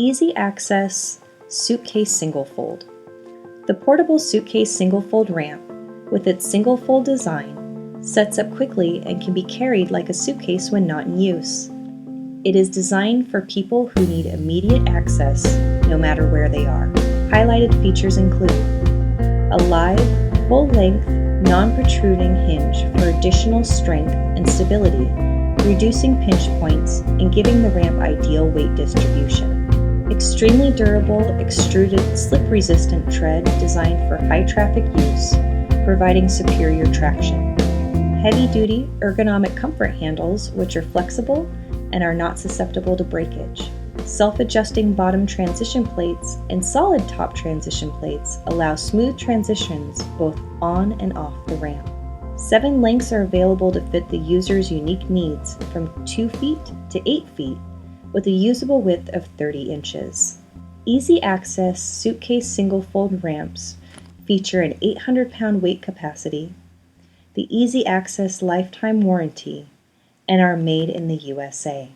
Easy Access Suitcase Singlefold. The portable suitcase singlefold ramp, with its single-fold design, sets up quickly and can be carried like a suitcase when not in use. It is designed for people who need immediate access no matter where they are. Highlighted features include a live, full-length, non-protruding hinge for additional strength and stability, reducing pinch points and giving the ramp ideal weight distribution. Extremely durable, extruded, slip-resistant tread designed for high-traffic use, providing superior traction. Heavy-duty, ergonomic comfort handles which are flexible and are not susceptible to breakage. Self-adjusting bottom transition plates and solid top transition plates allow smooth transitions both on and off the ramp. 7 lengths are available to fit the user's unique needs from 2 feet to 8 feet, with a usable width of 30 inches. Easy Access Suitcase Singlefold ramps feature an 800-pound weight capacity, the Easy Access lifetime warranty, and are made in the USA.